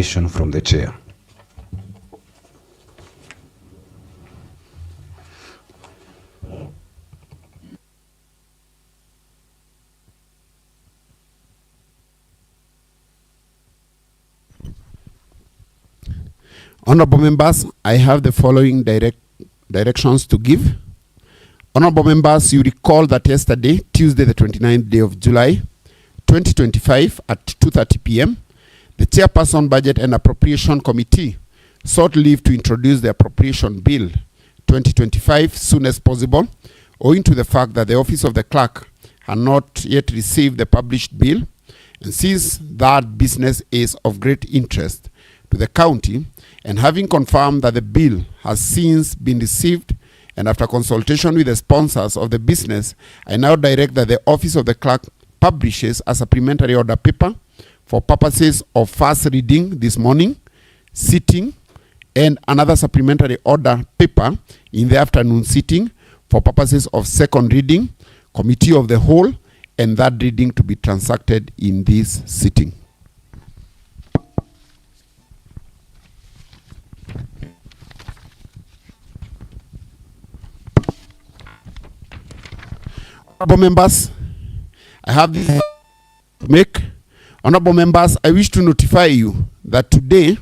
from the chair. Honorable members, I have the following directions to give. Honorable members, you recall that yesterday, Tuesday the 29th day of July, 2025 at 2:30 p.m., the Chairperson Budget and Appropriation Committee sought leave to introduce the Appropriation Bill 2025 soon as possible, owing to the fact that the Office of the Clerk had not yet received the published bill, and since that business is of great interest to the county, and having confirmed that the bill has since been received, and after consultation with the sponsors of the business, I now direct that the Office of the Clerk publishes a supplementary order paper for purposes of first reading this morning, sitting, and another supplementary order paper in the afternoon sitting for purposes of second reading, committee of the whole, and that reading to be transacted in this sitting. Honorable members, I have this to make. Honorable members, I wish to notify you that today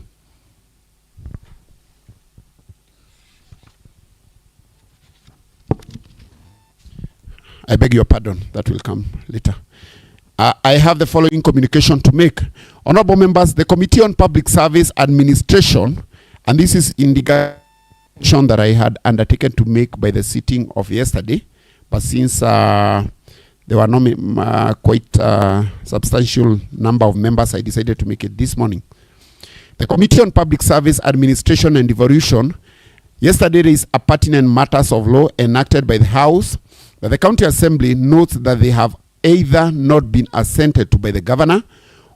I beg your pardon, that will come later. I have the following communication to make. Honorable members, the Committee on Public Service Administration, and this is indication that I had undertaken to make by the sitting of yesterday, but since there were no quite substantial number of members, I decided to make it this morning. The Committee on Public Service Administration and Devolution yesterday raised a pertinent matters of law enacted by the House that the County Assembly notes that they have either not been assented to by the Governor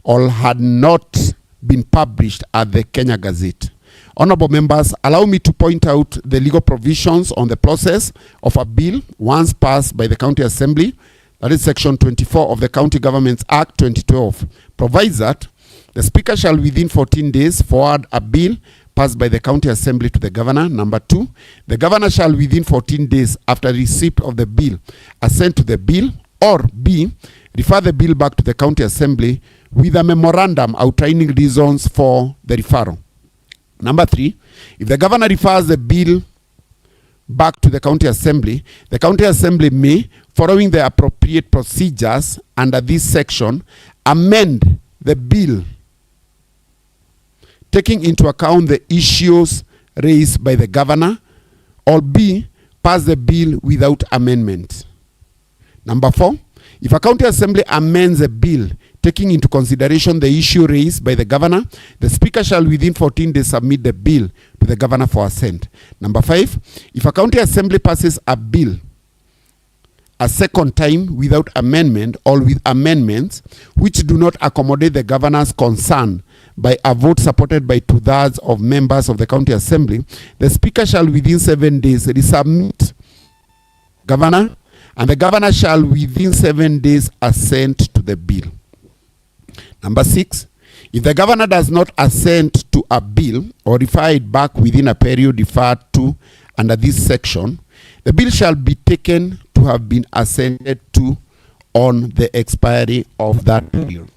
or had not been published at the Kenya Gazette. Honorable members, allow me to point out the legal provisions on the process of a bill once passed by the County Assembly. That is Section 24 of the County Governments Act 2012. Provides that the Speaker shall within 14 days forward a bill passed by the County Assembly to the Governor. Number 2, the Governor shall within 14 days after receipt of the bill assent to the bill, or B, refer the bill back to the County Assembly with a memorandum outlining reasons for the referral. Number 3, if the Governor refers the bill back to the County Assembly may, following the appropriate procedures under this section, amend the bill, taking into account the issues raised by the Governor, or B, pass the bill without amendment. Number 4, if a County Assembly amends a bill taking into consideration the issue raised by the Governor, the Speaker shall within 14 days submit the bill to the Governor for assent. Number 5, if a County Assembly passes a bill a second time without amendment or with amendments which do not accommodate the Governor's concern by a vote supported by 2/3 of members of the County Assembly, the Speaker shall within 7 days resubmit Governor, and the Governor shall within 7 days assent to the bill. Number 6, if the Governor does not assent to a bill or refer it back within a period referred to under this section, the bill shall be taken to have been assented to on the expiry of that period.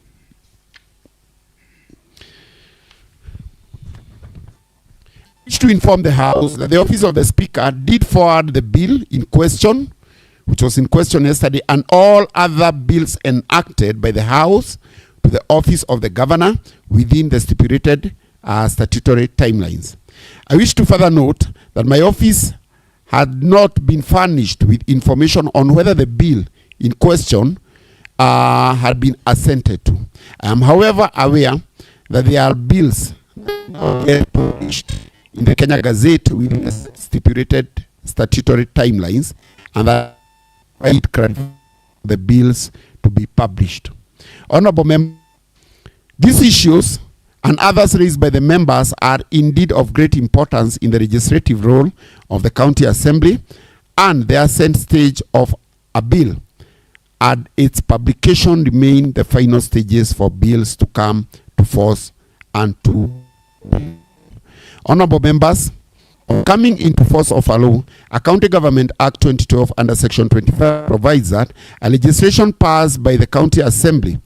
I wish to inform the House that the Office of the Speaker did forward the bill in question, which was in question yesterday, and all other bills enacted by the House to the Office of the Governor within the stipulated statutory timelines. I wish to further note that my office had not been furnished with information on whether the bill in question had been assented to. I am, however, aware that there are bills not yet published in the Kenya Gazette within the stipulated statutory timelines, and that it grant the bills to be published. Honorable members, these issues and others raised by the members are indeed of great importance in the legislative role of the County Assembly and the assent stage of a bill, and its publication remain the final stages for bills to come to force and to honorable members, on coming into force of a law, a County Government Act 2012 under Section 25 provides that a legislation passed by the County Assembly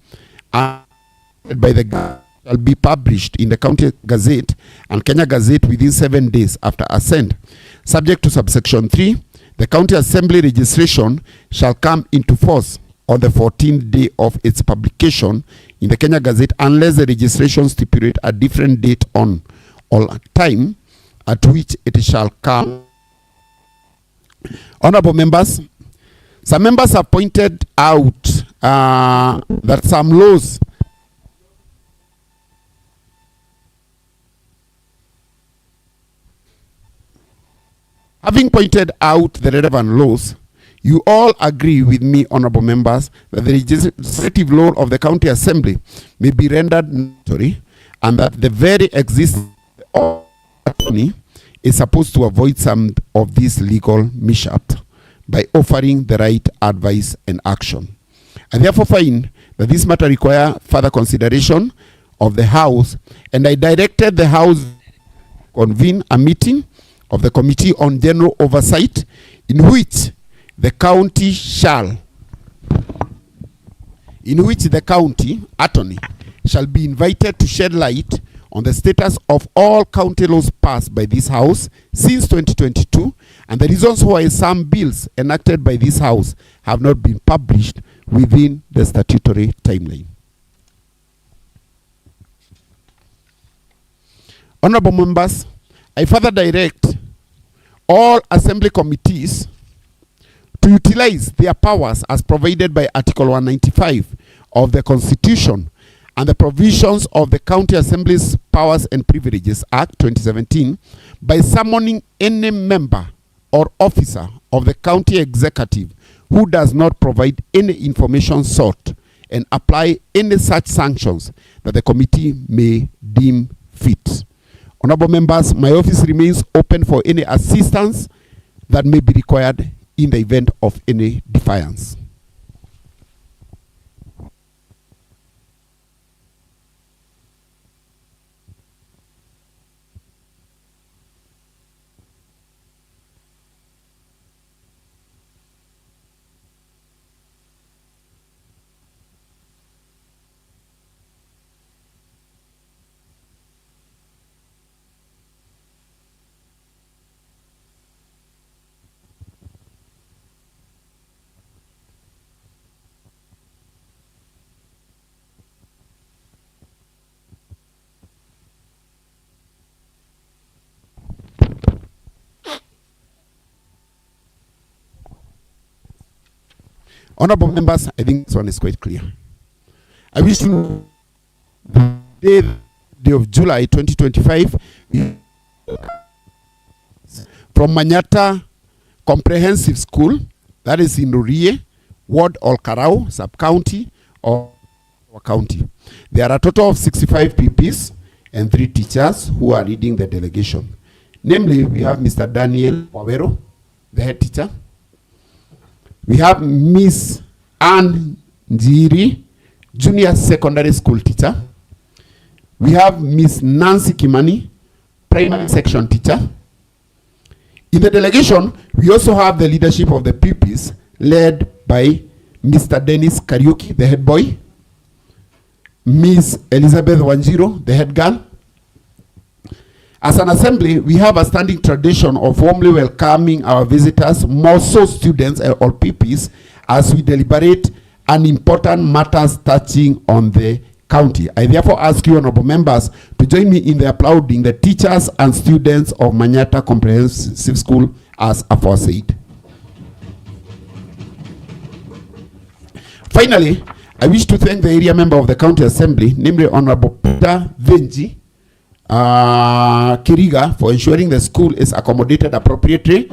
and by the government shall be published in the County Gazette and Kenya Gazette within 7 days after assent. Subject to subsection 3, the County Assembly registration shall come into force on the 14th day of its publication in the Kenya Gazette unless the registration stipulate a different date on or time at which it shall come. Honorable members, some members have pointed out that some laws having pointed out the relevant laws, you all agree with me, honorable members, that the legislative law of the County Assembly may be rendered mandatory and that the very existence of attorney is supposed to avoid some of these legal mishaps by offering the right advice and action. I therefore find that this matter require further consideration of the House, and I directed the House to convene a meeting of the Committee on General Oversight in which the county attorney shall be invited to shed light on the status of all county laws passed by this House since 2022 and the reasons why some bills enacted by this House have not been published within the statutory timeline. Honorable members, I further direct all assembly committees to utilize their powers as provided by Article 195 of the Constitution and the provisions of the County Assembly's Powers and Privileges Act 2017 by summoning any member or officer of the county executive who does not provide any information sought and apply any such sanctions that the committee may deem fit. Honorable members, my office remains open for any assistance that may be required in the event of any defiance. Honorable members, I think this one is quite clear. I wish to the day of July 2025 from Manyata Comprehensive School, that is in Rurie, Ward Olkarau, Sub-County or County. There are a total of 65 PPs and 3 teachers who are leading the delegation. Namely, we have Mr. Daniel Wawero, the head teacher. We have Miss Ann Njiri, junior secondary school teacher. We have Miss Nancy Kimani, primary section teacher. In the delegation, we also have the leadership of the PPs led by Mr. Dennis Kariuki, the head boy, Miss Elizabeth Wanjiro, the head girl. As an assembly, we have a standing tradition of warmly welcoming our visitors, more so students or PPs, as we deliberate on important matters touching on the county. I therefore ask you, honorable members, to join me in the applauding the teachers and students of Manyata Comprehensive School as aforesaid. Finally, I wish to thank the area member of the County Assembly, namely Honorable Peter Venji Kiriga, for ensuring the school is accommodated appropriately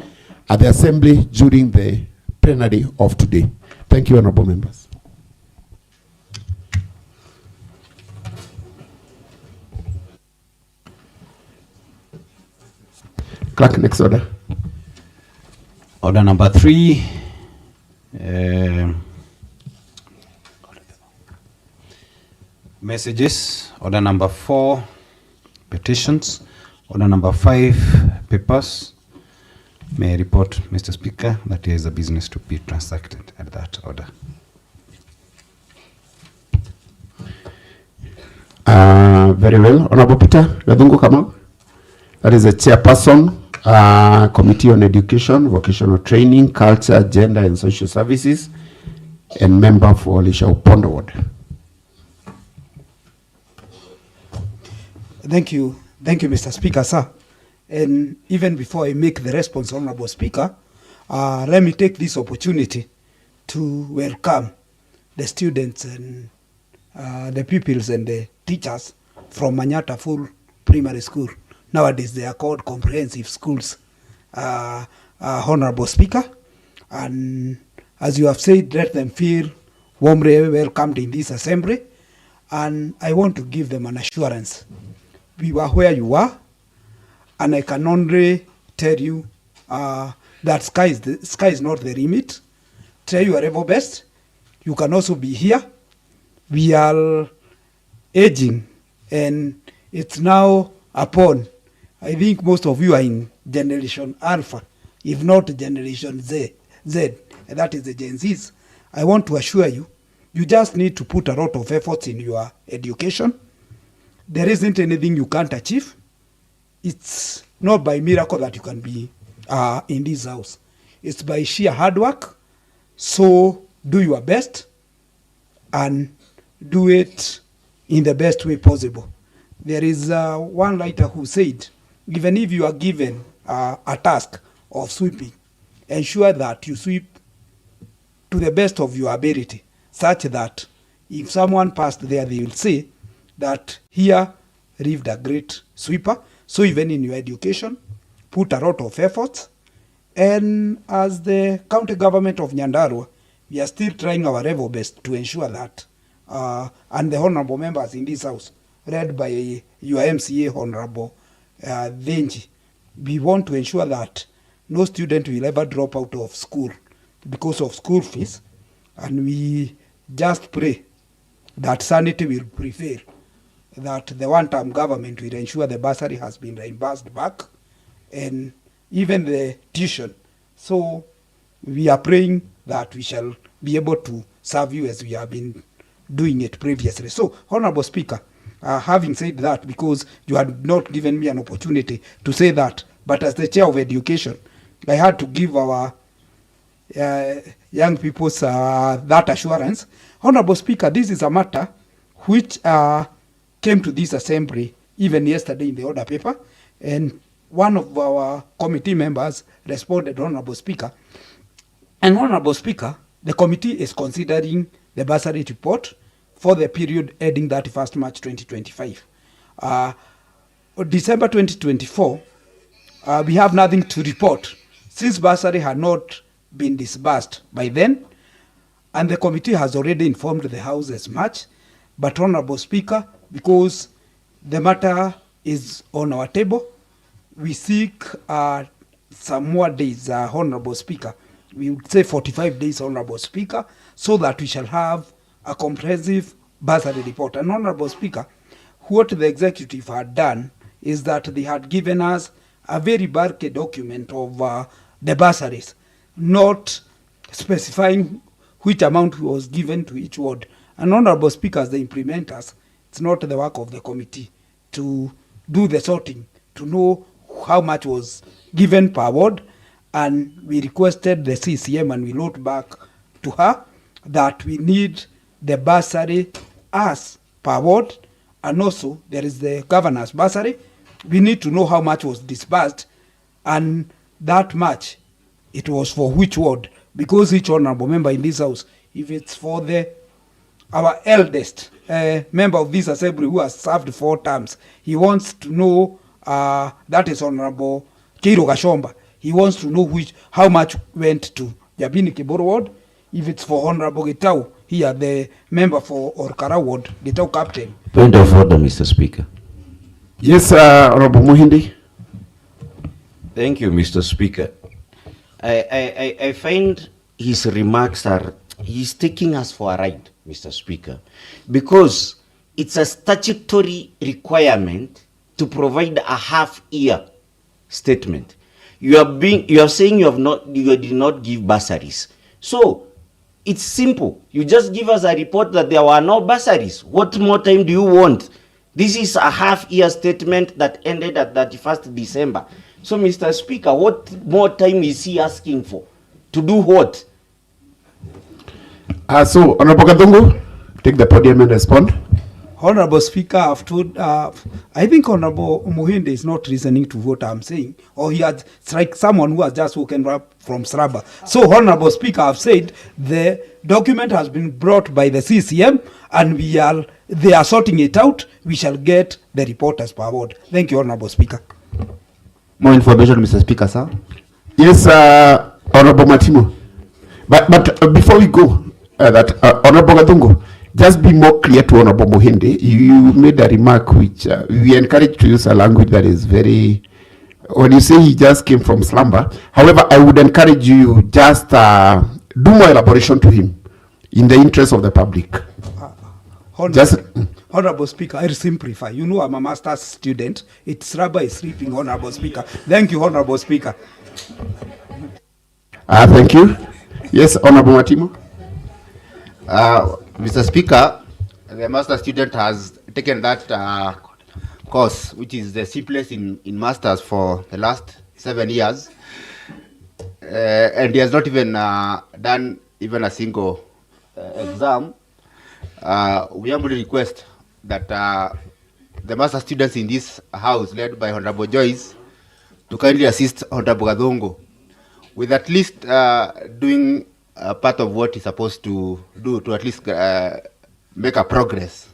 at the Assembly during the plenary of today. Thank you, honorable members. Clerk, next order. Order number 3. Messages. Order number 4. petitions. Order number 5, papers. May I report, Mr. Speaker, that there is a business to be transacted at that order. Very well. Honorable Peter Gadungu Kamau. That is the chairperson, Committee on Education, Vocational Training, Culture, Gender and Social Services, and member for Lisha Upondo Ward. Thank you, Mr. Speaker, sir. And even before I make the response, Honorable Speaker, let me take this opportunity to welcome the students and the pupils and the teachers from Manyata Full Primary School. Nowadays they are called comprehensive schools, Honorable Speaker. And as you have said, let them feel warmly welcomed in this assembly. And I want to give them an assurance. We were where you are, and I can only tell you that sky is not the limit. Try your level best. You can also be here. We are aging, and it's now upon. I think most of you are in Generation Alpha, if not Generation Z, and that is the Gen Zs. I want to assure you, you just need to put a lot of efforts in your education. There isn't anything you can't achieve. It's not by miracle that you can be in this house. It's by sheer hard work. So do your best and do it in the best way possible. There is one writer who said, even if you are given a task of sweeping, ensure that you sweep to the best of your ability, such that if someone passed there, they will say that here lived a great sweeper. So even in your education, put a lot of efforts. And as the county government of Nyandarua, we are still trying our level best to ensure that, and the honorable members in this house, led by your MCA, Honorable Denji, we want to ensure that no student will ever drop out of school because of school fees. And we just pray that sanity will prevail, that the one-term government will ensure the bursary has been reimbursed back, and even the tuition. So we are praying that we shall be able to serve you as we have been doing it previously. So, Honorable Speaker, having said that, because you had not given me an opportunity to say that, but as the Chair of Education, I had to give our young people that assurance. Honorable Speaker, this is a matter which came to this assembly even yesterday in the order paper, and one of our committee members responded, Honorable Speaker. And Honorable Speaker, the committee is considering the bursary report for the period ending 31st March 2025. December 2024, we have nothing to report since bursary had not been disbursed by then, and the committee has already informed the House as much. But Honorable Speaker, because the matter is on our table, we seek some more days, Honorable Speaker. We would say 45 days, Honorable Speaker, so that we shall have a comprehensive bursary report. And Honorable Speaker, what the executive had done is that they had given us a very bulky document of the bursaries, not specifying which amount was given to each ward. And Honorable Speaker, as the implementers, it's not the work of the committee to do the sorting, to know how much was given per ward. And we requested the CCM, and we wrote back to her that we need the bursary as per ward, and also there is the governor's bursary. We need to know how much was disbursed, and that much it was for which ward, because each honorable member in this house, if it's for our eldest member of this assembly who has served 4 terms, he wants to know, that is Honorable Keiro Gashomba, he wants to know how much went to Jabini Kiboro ward. If it's for Honorable Gitau, here the member for Orkara ward, Gitau captain. Point of order, Mr. Speaker. Yes, Honorable Muhindi. Thank you, Mr. Speaker. I find his remarks he's taking us for a ride, Mr. Speaker, because it's a statutory requirement to provide a half-year statement. You are saying you did not give bursaries. So it's simple. You just give us a report that there were no bursaries. What more time do you want? This is a half-year statement that ended at 31st December. So, Mr. Speaker, what more time is he asking for? To do what? So, Honorable Gadungu, take the podium and respond. Honorable Speaker, I've told, I think Honorable Muhinde is not listening to what I'm saying, or it's like someone who has just woken up from Sraba. So, Honorable Speaker, I've said the document has been brought by the CCM, and they are sorting it out. We shall get the report as per word. Thank you, Honorable Speaker. More information, Mr. Speaker, sir. Yes, Honorable Matimo. But before we go, Honorable Gadungu, just be more clear to Honorable Muhinde. You made a remark which we encourage to use a language that is very, when you say he just came from slumber. However, I would encourage you just do more elaboration to him in the interest of the public. Honorable Speaker, I'll simplify. You know I'm a master's student. It's Sraba is sleeping, Honorable Speaker. Thank you, Honorable Speaker. Thank you. Yes, Honorable Matimo. Mr. Speaker, the master student has taken that course, which is the simplest in masters for the last 7 years, and he has not even done even a single exam. We humbly request that the master students in this house, led by Honorable Joyce, to kindly assist Honorable Gadungu with at least doing part of what he's supposed to do to at least make a progress.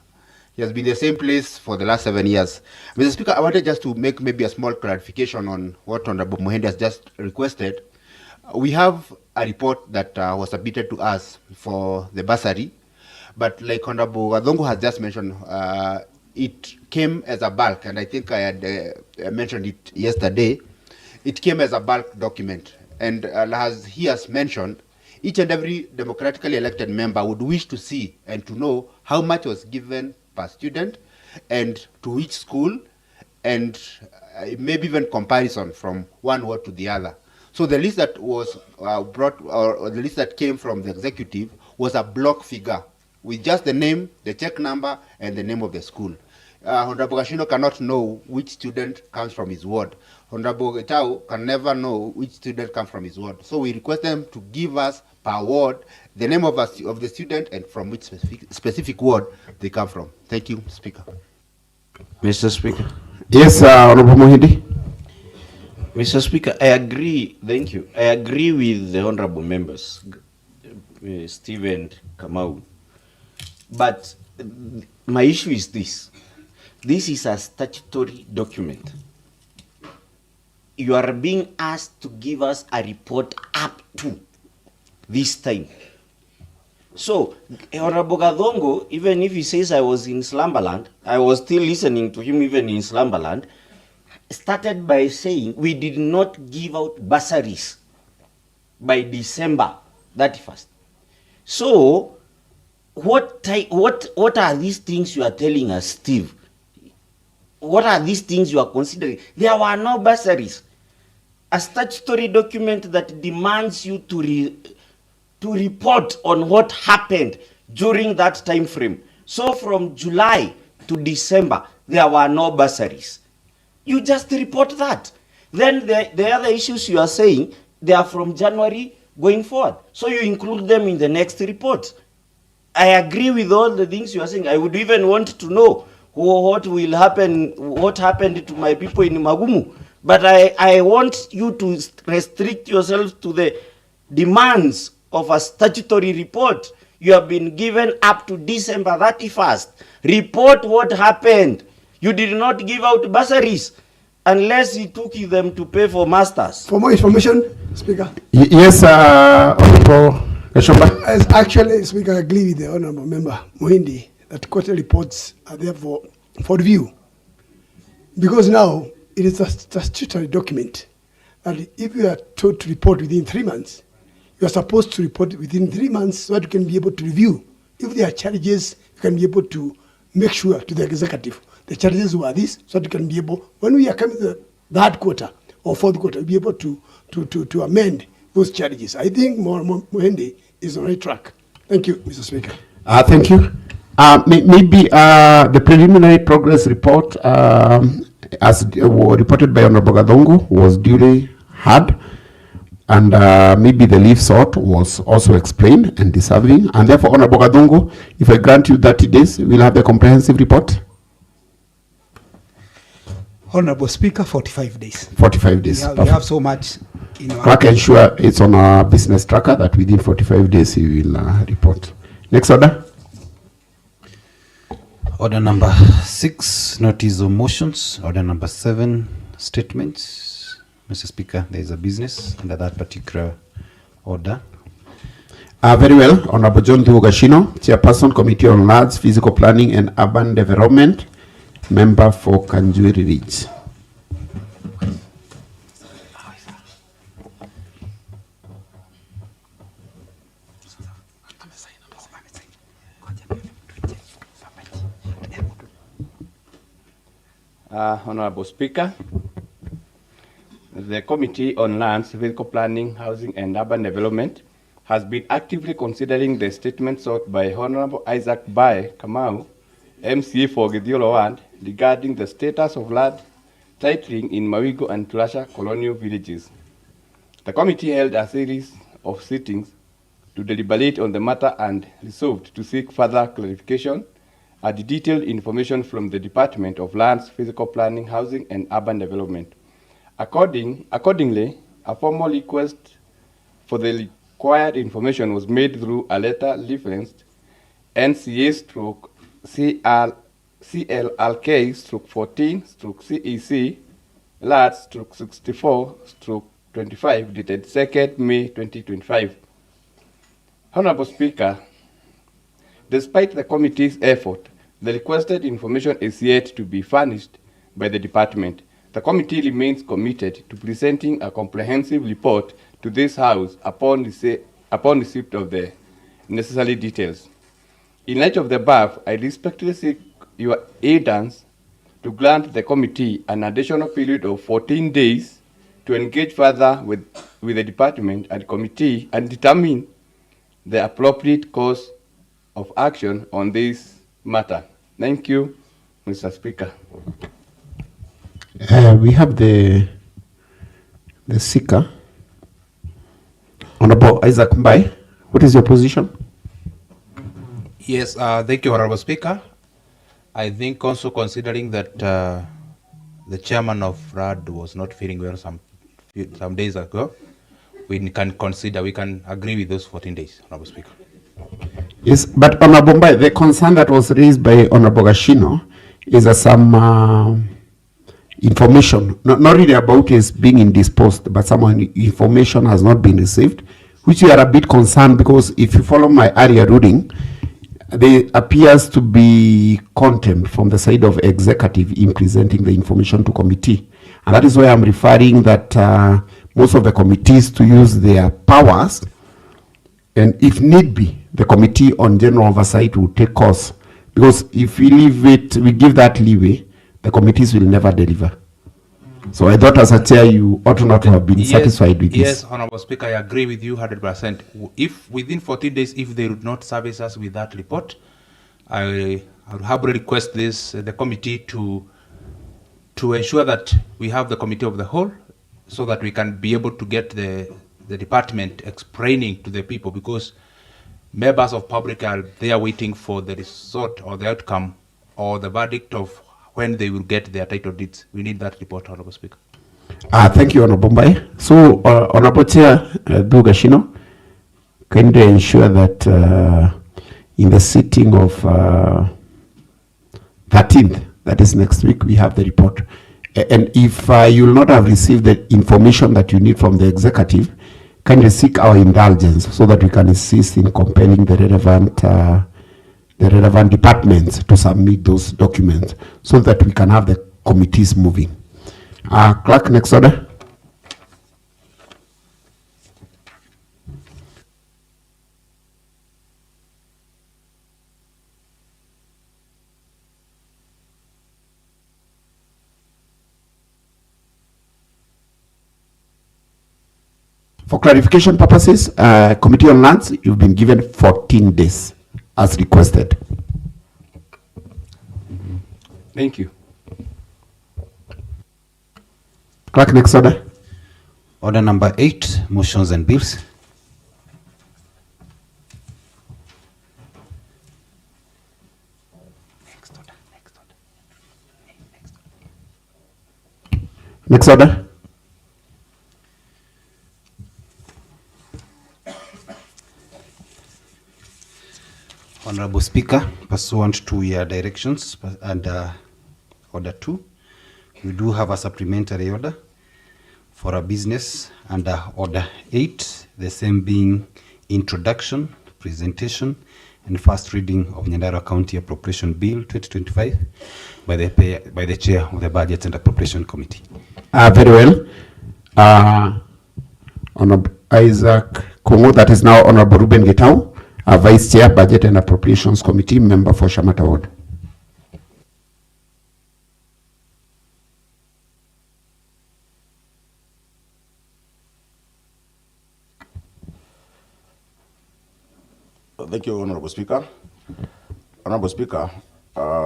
He has been in the same place for the last 7 years. Mr. Speaker, I wanted just to make maybe a small clarification on what Honorable Muhinde has just requested. We have a report that was submitted to us for the bursary, but like Honorable Gadungu has just mentioned, it came as a bulk, and I think I had mentioned it yesterday. It came as a bulk document, and as he has mentioned, each and every democratically elected member would wish to see and to know how much was given per student and to which school, and maybe even comparison from one ward to the other. So the list that was brought, or the list that came from the executive, was a block figure with just the name, the check number, and the name of the school. Honorable Gashino cannot know which student comes from his ward. Honorable Getau can never know which student comes from his ward. So we request them to give us per ward the name of the student and from which specific ward they come from. Thank you, Speaker. Mr. Speaker. Yes, Honorable Muhinde. Mr. Speaker, I agree. Thank you. I agree with the honorable members, Stephen Kamau. But my issue is this. This is a statutory document. You are being asked to give us a report up to this time. So, Honorable Gadungu, even if he says I was in Slumberland, I was still listening to him even in Slumberland, started by saying we did not give out bursaries by December 31st. So, what are these things you are telling us, Steve? What are these things you are considering? There were no bursaries. A statutory document that demands you to report on what happened during that time frame. So from July to December, there were no bursaries. You just report that. Then the other issues you are saying, they are from January going forward. So you include them in the next report. I agree with all the things you are saying. I would even want to know what will happen, what happened to my people in Magumu. But I want you to restrict yourself to the demands of a statutory report. You have been given up to December 31st. Report what happened. You did not give out bursaries unless he took them to pay for masters. For more information, Speaker. Yes, Honorable Kashomba. As actually, Speaker, I agree with the Honorable Member Muhinde that quarterly reports are there for review. Because now it is a statutory document that if you are told to report within 3 months, you are supposed to report within 3 months so that you can be able to review. If there are challenges, you can be able to make sure to the executive the charges were this, so that we can be able, when we are coming to the third quarter or fourth quarter, be able to amend those charges. I think Mohende is on the right track. Thank you, Mr. Speaker. Thank you. Maybe the preliminary progress report, as reported by Honorable Gadongo, was duly heard, and maybe the leave sought was also explained and deserving, and therefore, Honorable Gadongo, if I grant you 30 days, we'll have a comprehensive report. Honorable Speaker, 45 days. 45 days. We have so much in our... Clerk ensure it's on our business tracker that within 45 days he will report. Next order. Order number 6, notice of motions. Order number 7, statements. Mr. Speaker, there is a business under that particular order. Very well. Honorable John Thuogashino, Chairperson, Committee on Lands, Physical Planning and Urban Development, member for Kanjuiri Ridge. Honorable Speaker, the Committee on Lands, Physical Planning, Housing and Urban Development has been actively considering the statement sought by Honorable Isaac Bae Kamau, MCA for Githiolo Ward, regarding the status of land titling in Mawigo and Tulasha colonial villages. The committee held a series of sittings to deliberate on the matter and resolved to seek further clarification and detailed information from the Department of Lands, Physical Planning, Housing and Urban Development. Accordingly, a formal request for the required information was made through a letter referenced NCA/CLRK/14/CEC LAT/64/25 dated 2nd May 2025. Honorable Speaker, despite the committee's effort, the requested information is yet to be furnished by the department. The committee remains committed to presenting a comprehensive report to this House upon receipt of the necessary details. In light of the above, I respectfully seek your aidance to grant the committee an additional period of 14 days to engage further with the department and committee and determine the appropriate course of action on this matter. Thank you, Mr. Speaker. We have the seeker, Honorable Isaac Mbai. What is your position? Yes, thank you, Honorable Speaker. I think also considering that the chairman of RAD was not feeling well some days ago, we can agree with those 14 days, Honorable Speaker. Yes, but Honorable Mbai, the concern that was raised by Honorable Gashino is some information, not really about his being indisposed, but some information has not been received, which we are a bit concerned because if you follow my earlier ruling, there appears to be contempt from the side of executive in presenting the information to committee. And that is why I'm referring that most of the committees to use their powers, and if need be, the Committee on General Oversight will take course. Because if we leave it, we give that leeway, the committees will never deliver. So I thought as a chair, you ought not to have been satisfied with this. Yes, Honorable Speaker, I agree with you 100%. If within 14 days, if they would not service us with that report, I would humbly request the committee to ensure that we have the committee of the whole so that we can be able to get the department explaining to the people, because members of public are there waiting for the result or the outcome or the verdict of when they will get their title deeds. We need that report, Honorable Speaker. Thank you, Honorable Mbai. So, Honorable Chair Dugashino, can you ensure that in the sitting of 13th, that is next week, we have the report? And if you will not have received the information that you need from the executive, can you seek our indulgence so that we can assist in compelling the relevant departments to submit those documents so that we can have the committees moving. Clerk, next order. For clarification purposes, Committee on Lands, you've been given 14 days as requested. Thank you. Clerk, next order. Order number 8, motions and bills. Next order. Honorable Speaker, pursuant to your directions and order 2, we do have a supplementary order for a business under order 8, the same being introduction, presentation, and first reading of Nyandarua County Appropriation Bill 2025 by the Chair of the Budget and Appropriation Committee. Very well. Honorable Isaac Kongo, that is now Honorable Ruben Getau, Vice Chair, Budget and Appropriations Committee, member for Shamata Ward. Thank you, Honorable Speaker. Honorable Speaker,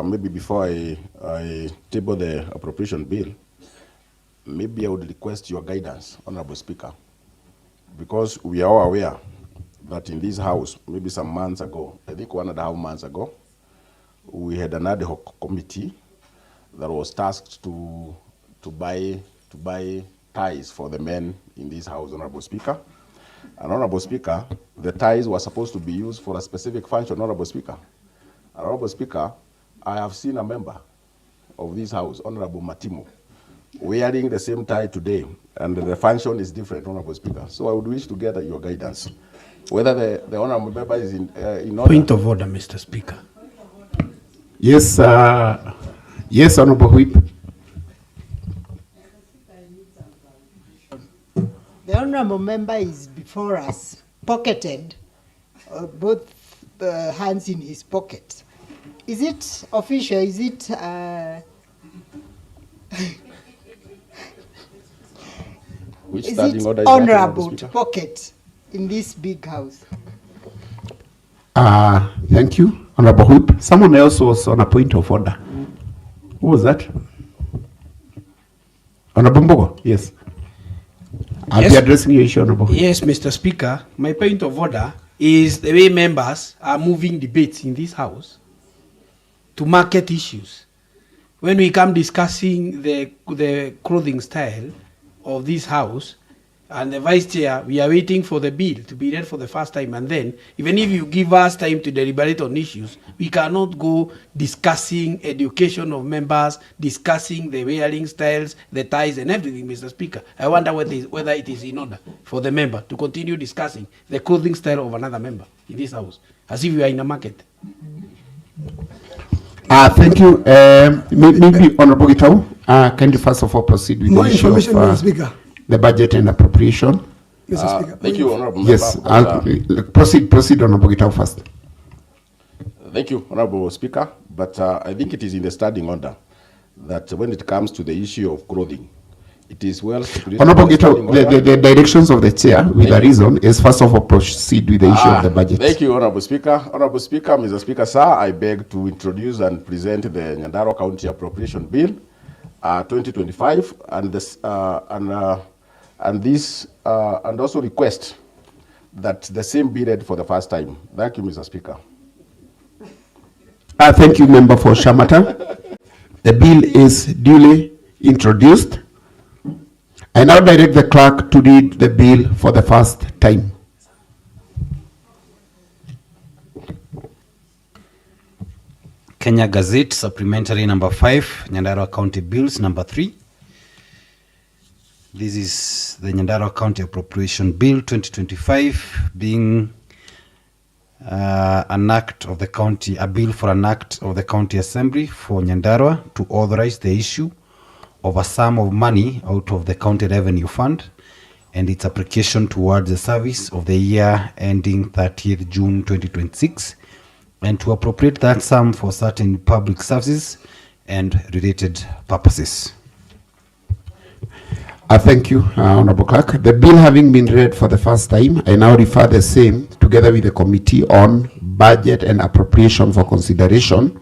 maybe before I table the appropriation bill, maybe I would request your guidance, Honorable Speaker, because we are all aware that in this house, maybe some months ago, I think 1.5 months ago, we had an ad hoc committee that was tasked to buy ties for the men in this house, Honorable Speaker. And Honorable Speaker, the ties were supposed to be used for a specific function, Honorable Speaker. Honorable Speaker, I have seen a member of this house, Honorable Matimo, wearing the same tie today, and the function is different, Honorable Speaker. So I would wish to get your guidance, whether the Honorable member is in order. Point of order, Mr. Speaker. Yes, yes, Honorable Whip. The honourable member is before us, pocketed, both hands in his pocket. Is it official? Is it Which is standing it order is honourable that, to pocket in this big house? Thank you, Honorable Whip. Someone else was on a point of order. Who was that? Honorable Mbogo? Yes. I'll be addressing your issue, Honorable Whip. Yes, Mr. Speaker. My point of order is the way members are moving debates in this house to market issues. When we come discussing the clothing style of this house, and the Vice Chair, we are waiting for the bill to be read for the first time, and then, even if you give us time to deliberate on issues, we cannot go discussing education of members, discussing the wearing styles, the ties and everything, Mr. Speaker. I wonder whether it is in order for the member to continue discussing the clothing style of another member in this house, as if we are in a market. Thank you. Maybe Honorable Gitau, can you first of all proceed with More the issue information, of Mr. Speaker. the budget and appropriation? Mr. Speaker. Thank you, Honorable Yes, member. proceed, Honorable Gitau first. Thank you, Honorable Speaker. But I think it is in the standing order that when it comes to the issue of clothing, it is well stipulated. Honorable in the standing Gitau, order. the directions of the chair with the reason is first of all proceed with the issue of the budget. Thank you, Honorable Speaker. Honorable Speaker, Mr. Speaker, sir, I beg to introduce and present the Nyandarua County Appropriation Bill 2025, and this and also request that the same be read for the first time. Thank you, Mr. Speaker. Thank you, member for Shamata. The bill is duly introduced. I now direct the clerk to read the bill for the first time. Kenya Gazette, supplementary number 5, Nyandarua County Bills number 3. This is the Nyandarua County Appropriation Bill 2025, being an act of the county, a bill for an act of the County Assembly for Nyandarua to authorize the issue of a sum of money out of the County Revenue Fund and its application towards the service of the year ending 30th June 2026, and to appropriate that sum for certain public services and related purposes. Thank you, Honorable Clerk. The bill having been read for the first time, I now refer the same together with the Committee on Budget and Appropriation for consideration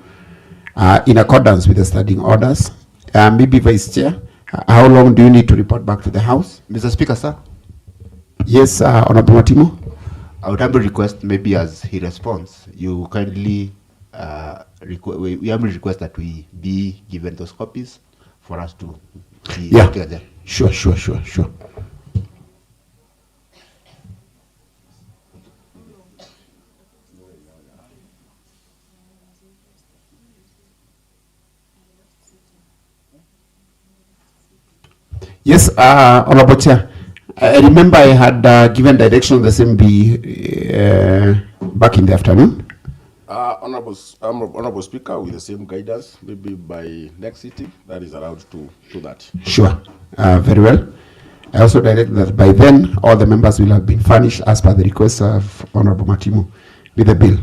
in accordance with the standing orders. Maybe Vice Chair, how long do you need to report back to the House? Mr. Speaker, sir, Yes, Honorable Matimo. I would humbly request, maybe as he responds, you kindly we humbly request that we be given those copies for us to see Yeah, together. sure. Yes, Honorable Chair. I remember I had given direction the same be back in the afternoon. Honorable Speaker, with the same guidance, maybe by next sitting, that is allowed to do that. Sure, very well. I also direct that by then all the members will have been furnished as per the request of Honorable Matimu with the bill.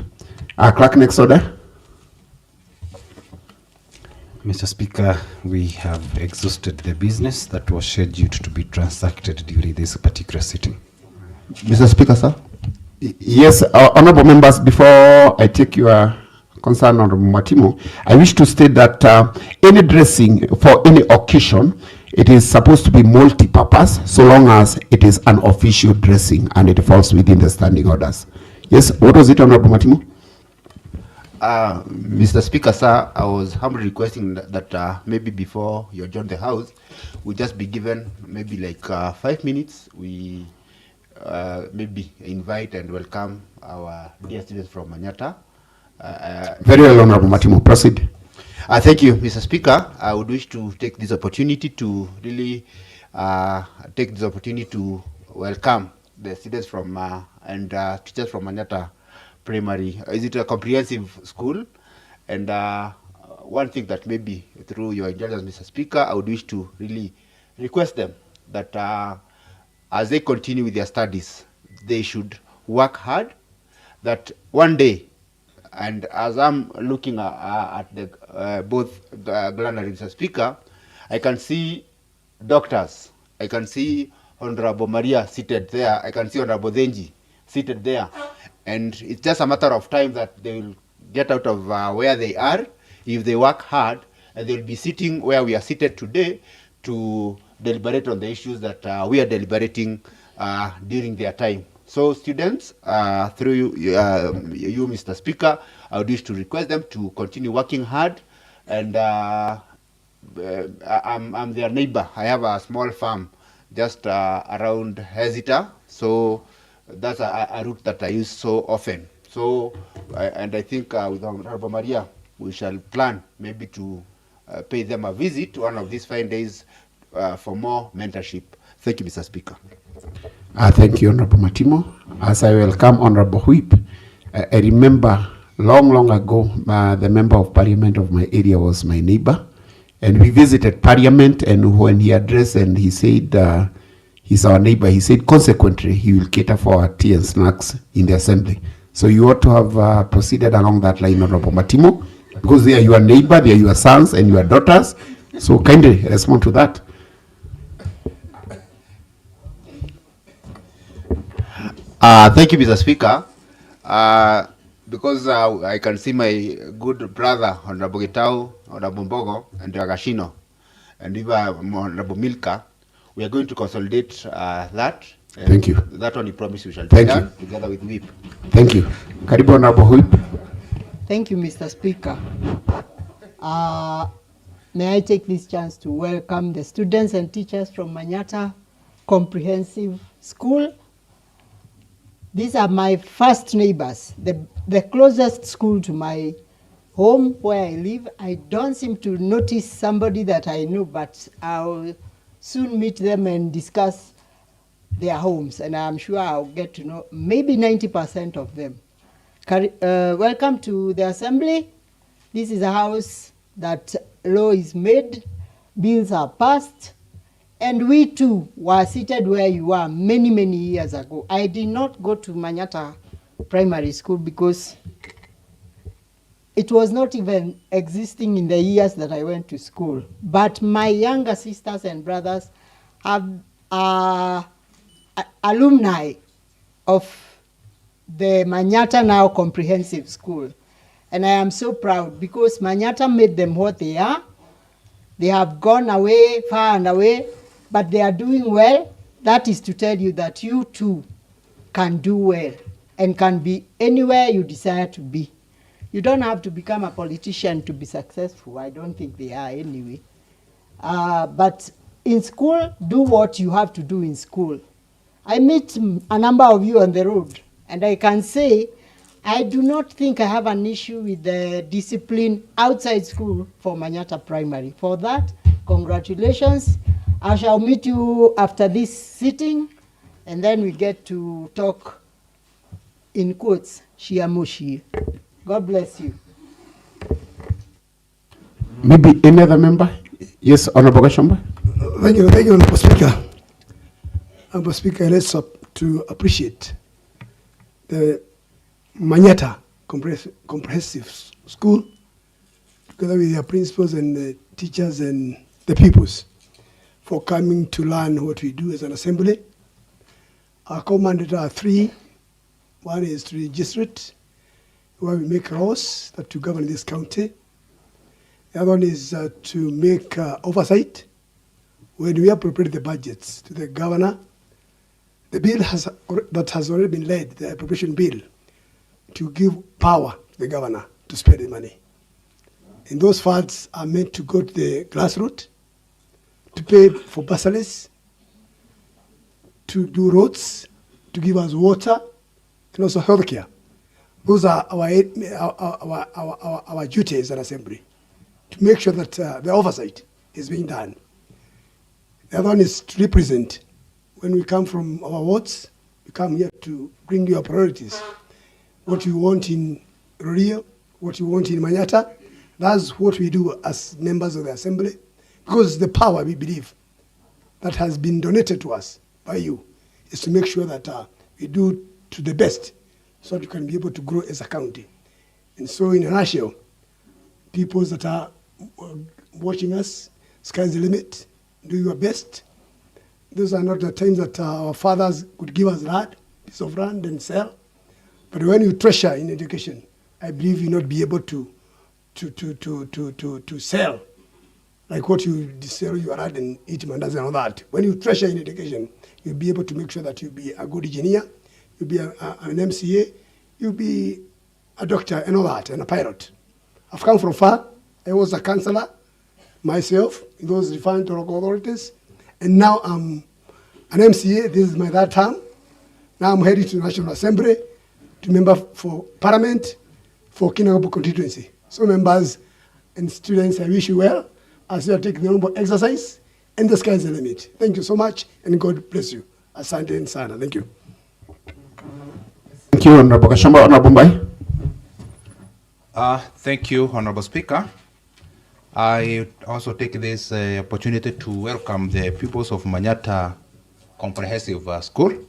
Clerk, next order. Mr. Speaker, we have exhausted the business that was scheduled to be transacted during this particular sitting. Mr. Speaker, sir. Yes, honorable members, before I take your concern, Honorable Matimu, I wish to state that any dressing for any occasion, it is supposed to be multi-purpose so long as it is an official dressing and it falls within the standing orders. Yes, what was it, Honorable Matimu? Mr. Speaker, sir, I was humbly requesting that maybe before you adjourn the House, we just be given maybe like 5 minutes. We maybe invite and welcome our dear students from Manyata. Very well, Honorable Matimu, proceed. Thank you, Mr. Speaker. I would wish to take this opportunity to really welcome the students from and teachers from Manyata Primary. Is it a comprehensive school? And one thing that maybe through your indulgence, Mr. Speaker, I would wish to really request them that as they continue with their studies, they should work hard, that one day, and as I'm looking at the both Glenary, Mr. Speaker, I can see doctors, I can see Honorable Maria seated there, I can see Honorable Zenji seated there, and it's just a matter of time that they will get out of where they are if they work hard, and they'll be sitting where we are seated today to deliberate on the issues that we are deliberating during their time. So students, through you, Mr. Speaker, I would wish to request them to continue working hard, and I'm their neighbor. I have a small farm just around Hezita, so that's a route that I use so often. So, and I think with Honorable Maria, we shall plan maybe to pay them a visit one of these fine days for more mentorship. Thank you, Mr. Speaker. Thank you, Honorable Matimo. As I welcome Honorable Whip, I remember long ago, the member of parliament of my area was my neighbor, and we visited parliament, and when he addressed and he said, he's our neighbor, he said, consequently, he will cater for our tea and snacks in the assembly. So you ought to have proceeded along that line, Honorable Matimo, because they are your neighbor, they are your sons and your daughters. So kindly respond to that. Thank you, Mr. Speaker. Because I can see my good brother, Honorable Gitau, Honorable Mbogo, and Agashino, and even Honorable Milka, we are going to consolidate that. Thank you. That one, you promise we shall do that together with WIP. Thank you. Karibu, Honorable Whip. Thank you, Mr. Speaker. May I take this chance to welcome the students and teachers from Manyata Comprehensive School. These are my first neighbors, the closest school to my home where I live. I don't seem to notice somebody that I know, but I'll soon meet them and discuss their homes, and I'm sure I'll get to know maybe 90% of them. Welcome to the assembly. This is a house that law is made, bills are passed, and we too were seated where you are many years ago. I did not go to Manyata Primary School because it was not even existing in the years that I went to school. But my younger sisters and brothers have alumni of the Manyata Now Comprehensive School. And I am so proud because Manyata made them what they are. They have gone away, far and away, but they are doing well. That is to tell you that you too can do well and can be anywhere you desire to be. You don't have to become a politician to be successful. I don't think they are anyway. But in school, do what you have to do in school. I meet a number of you on the road, and I can say I do not think I have an issue with the discipline outside school for Manyata Primary. For that, congratulations. I shall meet you after this sitting, and then we get to talk in quotes, Shiamushi. God bless you. Maybe any other member? Yes, Honorable Gashamba. Thank you, Honorable Speaker. Honorable Speaker, let's to appreciate the Manyata Comprehensive School, together with their principals and the teachers and the pupils, for coming to learn what we do as an assembly. Our core mandate are three. One is to register it, where we make laws that to govern this county. The other one is to make oversight when we appropriate the budgets to the governor. The bill that has already been led, the appropriation bill, to give power to the governor to spend the money. And those funds are meant to go to the grassroots, to pay for bursaries, to do roads, to give us water, and also healthcare. Those are our duties as an assembly, to make sure that the oversight is being done. The other one is to represent. When we come from our wards, we come here to bring your priorities. What you want in Rio, what you want in Manyata, that's what we do as members of the assembly, because the power, we believe, that has been donated to us by you is to make sure that we do to the best so that we can be able to grow as a county. And so in a nutshell, people that are watching us, sky's the limit, do your best. Those are not the times that our fathers could give us land, piece of land and sell. But when you treasure in education, I believe you'll not be able to sell like what you sell your land and eat mandazi and all that. When you treasure in education, you'll be able to make sure that you'll be a good engineer, you'll be an MCA, you'll be a doctor and all that, and a pilot. I've come from far. I was a councillor myself in those defined local authorities, and now I'm an MCA. This is my third term. Now I'm heading to the National Assembly to member for Parliament for Kinangop constituency. So members and students, I wish you well as you are taking the honorable exercise, and the sky is the limit. Thank you so much, and God bless you. Asante and sana. Thank you. Thank you, Honorable Gashamba. Honorable Mbai. Thank you, Honorable Speaker. I also take this opportunity to welcome the pupils of Manyata Comprehensive School.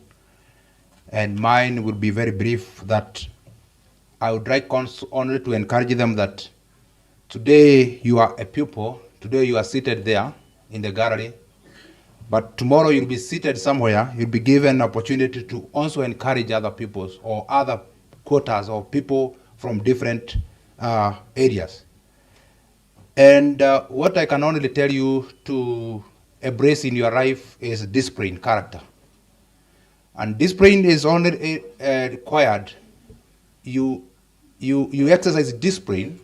And mine will be very brief, that I would like only to encourage them that today you are a pupil, today you are seated there in the gallery, but tomorrow you'll be seated somewhere, you'll be given an opportunity to also encourage other pupils or other quotas or people from different areas. And what I can only tell you to embrace in your life is discipline, character. And discipline is only required. You exercise discipline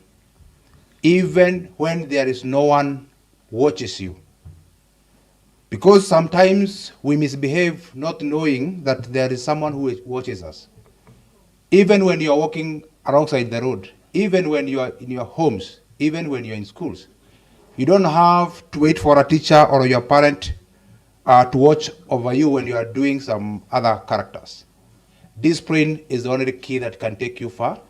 even when there is no one watches you. Because sometimes we misbehave not knowing that there is someone who watches us. Even when you are walking alongside the road, even when you are in your homes, even when you're in schools, you don't have to wait for a teacher or your parent to watch over you when you are doing some other characters. Discipline is the only key that can take you far.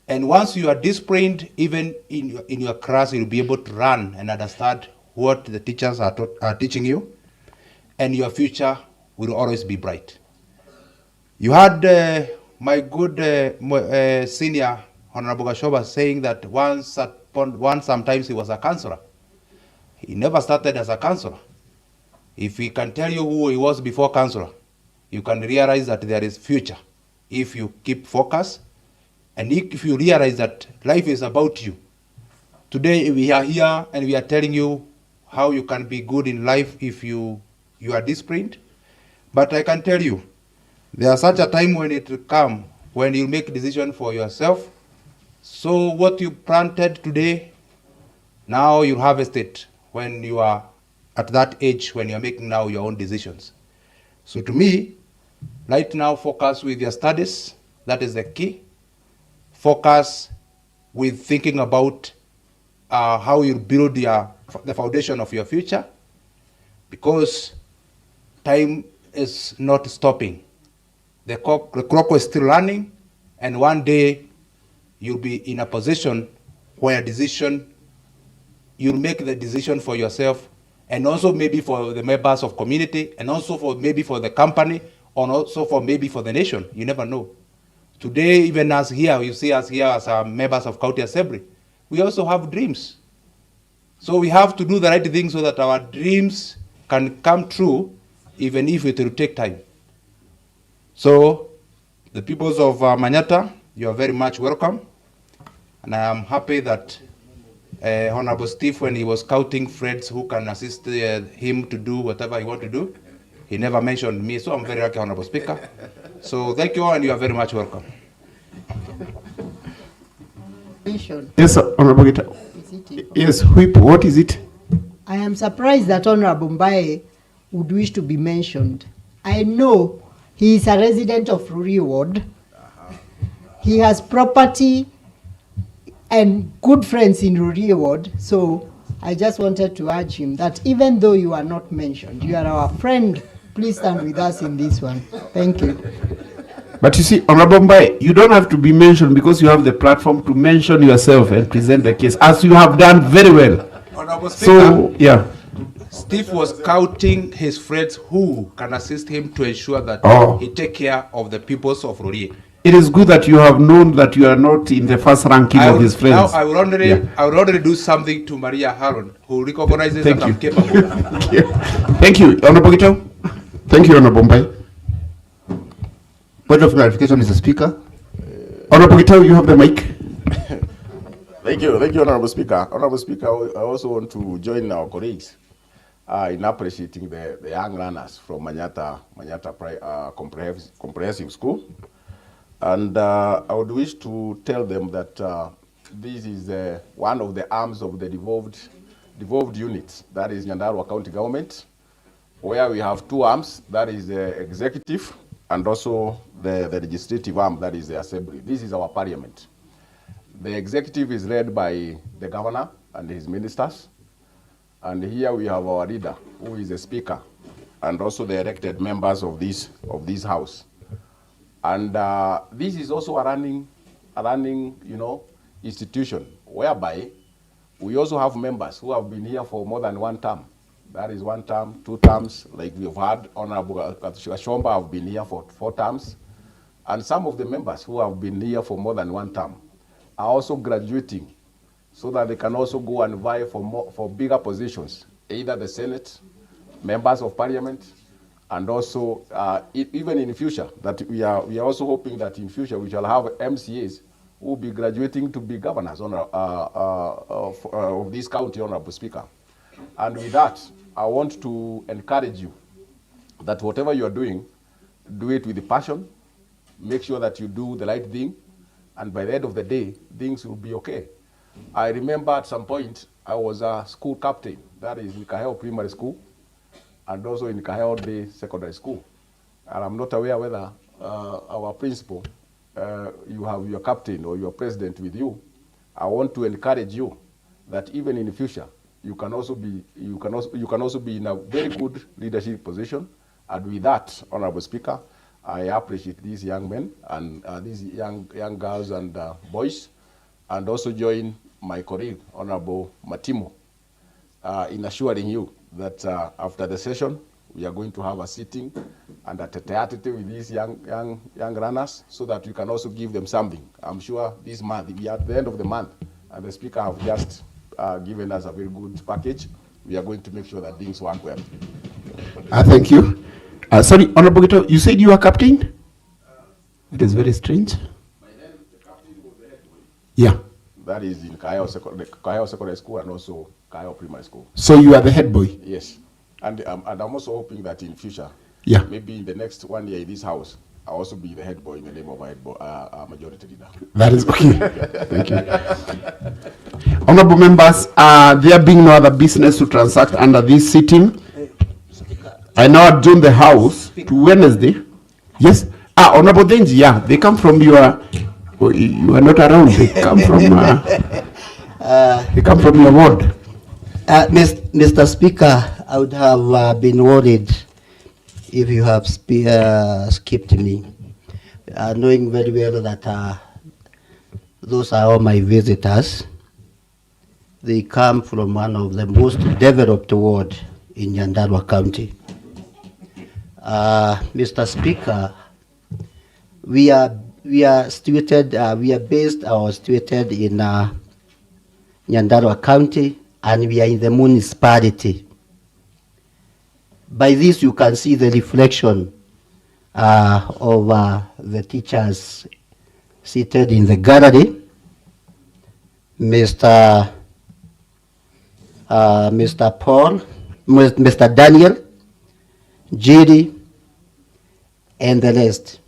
And once you are disciplined, even in your class, you'll be able to run and understand what the teachers are teaching you, and your future will always be bright. You had my good senior, Honorable Gashoba, saying that once sometimes he was a counselor. He never started as a counselor. If we can tell you who he was before councillor, you can realize that there is future if you keep focus, and if you realize that life is about you. Today we are here and we are telling you how you can be good in life if you are disciplined. But I can tell you, there's such a time when it will come when you make decision for yourself. So what you planted today, now you harvest it when you are at that age when you're making now your own decisions. So to me, right now, focus with your studies. That is the key. Focus with thinking about how you build the foundation of your future, because time is not stopping. The clock is still running, and one day you'll be in a position where you'll make the decision for yourself, and also maybe for the members of community, and also maybe for the company, or also maybe for the nation. You never know. Today, even as here, you see us here as members of County Assembly, we also have dreams. So we have to do the right thing so that our dreams can come true, even if it will take time. So the peoples of Manyata, you are very much welcome. And I am happy that Honorable Steve, when he was scouting friends who can assist him to do whatever he wants to do, he never mentioned me. So I'm very lucky, Honorable Speaker. So thank you all, and you are very much welcome. Yes, Honorable Gita. Yes, Whip, what is it? I am surprised that Honorable Mbaye would wish to be mentioned. I know he is a resident of Ruri Ward. He has property and good friends in Ruri Ward, so I just wanted to urge him that even though you are not mentioned, you are our friend. Please stand with us in this one. Thank you. But you see, Honorable Mbaye, you don't have to be mentioned because you have the platform to mention yourself and present the case, as you have done very well. Honorable Speaker, so, yeah. Steve was scouting his friends who can assist him to ensure that he take care of the peoples of Ruri. It is good that you have known that you are not in the first ranking of his friends. Now I will already do something to Maria Haron, who recognizes that I'm capable. Thank you, Honorable Gita. Thank you, Honorable Mbaye. Point of clarification, Mr. Speaker. Honorable Gita, you have the mic. Thank you, Honorable Speaker. Honorable Speaker, I also want to join our colleagues in appreciating the young runners from Manyata Comprehensive School. And I would wish to tell them that this is one of the arms of the devolved unit, that is Nyandarua County Government, where we have two arms, that is the executive and also the legislative arm, that is the assembly. This is our parliament. The executive is led by the governor and his ministers. And here we have our leader, who is the speaker, and also the elected members of this house. And this is also a running institution, whereby we also have members who have been here for more than one term. That is 1 term, 2 terms, like we've had Honorable Shomba have been here for 4 terms. And some of the members who have been here for more than 1 term are also graduating, so that they can also go and vie for bigger positions, either the Senate, members of Parliament, and also even in the future, that we are also hoping that in future we shall have MCAs who will be graduating to be governors of this county, Honorable Speaker. And with that, I want to encourage you that whatever you are doing, do it with the passion, make sure that you do the right thing, and by the end of the day, things will be okay. I remember at some point, I was a school captain, that is in Kaheo Primary School, and also in Kaheo Day Secondary School. And I'm not aware whether our principal, you have your captain or your president with you. I want to encourage you that even in the future, you can also be in a very good leadership position. And with that, Honorable Speaker, I appreciate these young men and these young girls and boys, and also join my colleague, Honorable Matimo, in assuring you that after the session, we are going to have a sitting and a tete-a-tete with these young runners, so that we can also give them something. I'm sure this month, we are at the end of the month, and the Speaker have just given us a very good package. We are going to make sure that things work well. Thank you. Sorry, Honorable Gito, you said you are captain? It is very strange. Yeah. That is in Kayo Secondary School and also Kayo Primary School. So you are the head boy? Yes. And I'm also hoping that in future, yeah, maybe in the next 1 year in this house, I'll also be the head boy in the name of my head boy, majority leader. That is okay. Thank you. Honorable members, there being no other business to transact under this sitting, I now adjourn the house to Wednesday. Yes? Honorable Denji, yeah, they come from your, you are not around, they come from, your ward. Mr. Speaker, I would have been worried if you have skipped me, knowing very well that those are all my visitors. They come from one of the most developed wards in Nyandarua County. Mr. Speaker, we are based or situated in Nyandarua County, and we are in the municipality. By this, you can see the reflection of the teachers seated in the gallery. Mr. Paul, Mr. Daniel, Judy, and the rest.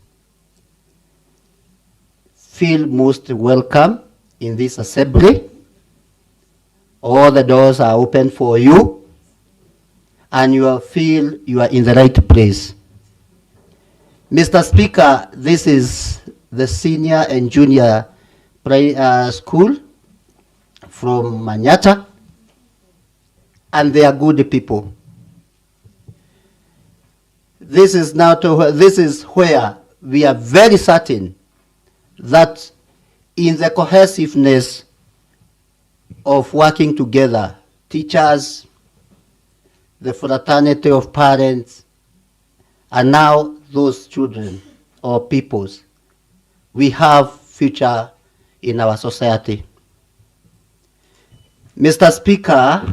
Feel most welcome in this assembly. All the doors are open for you, and you feel you are in the right place. Mr. Speaker, this is the senior and junior school from Manyata, and they are good people. This is where we are very certain that in the cohesiveness of working together, teachers, the fraternity of parents, and now those children or peoples, we have future in our society. Mr. Speaker,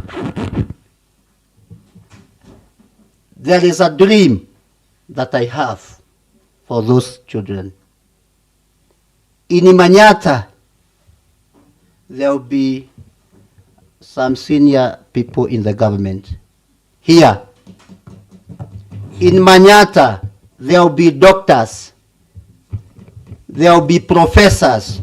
there is a dream that I have for those children. In Manyata, there will be some senior people in the government. Here, in Manyata, there will be doctors, there will be professors.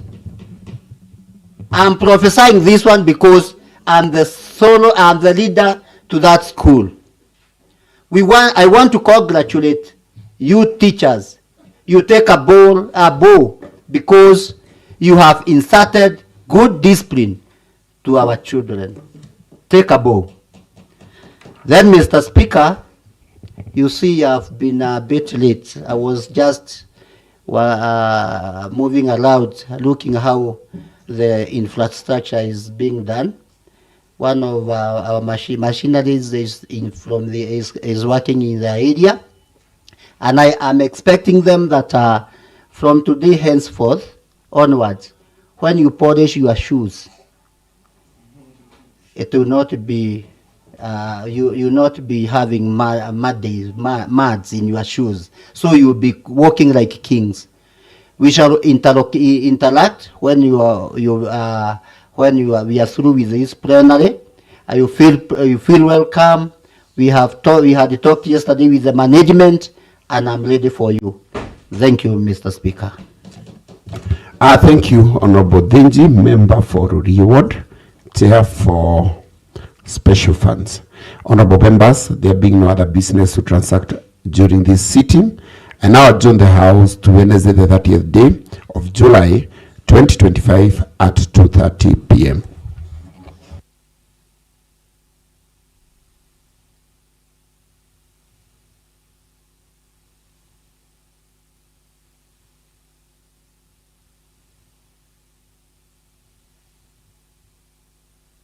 I'm prophesying this one because I'm the leader to that school. I want to congratulate you teachers. You take a bow because you have inserted good discipline to our children. Take a bow. Then, Mr. Speaker, you see I've been a bit late. I was just moving around, looking how the infrastructure is being done. One of our machineries is working in the area, and I am expecting them that from today henceforth onwards, when you polish your shoes, it will not be you will not be having muds in your shoes, so you will be walking like kings. We shall interact when we are through with this plenary. You feel welcome. We had talked yesterday with the management, and I'm ready for you. Thank you, Mr. Speaker. Thank you, Honorable Denji, member for Reward, chair for special funds. Honorable members, there being no other business to transact during this sitting, I now adjourn the House to Wednesday, the 30th day of July, 2025 at 2:30 p.m.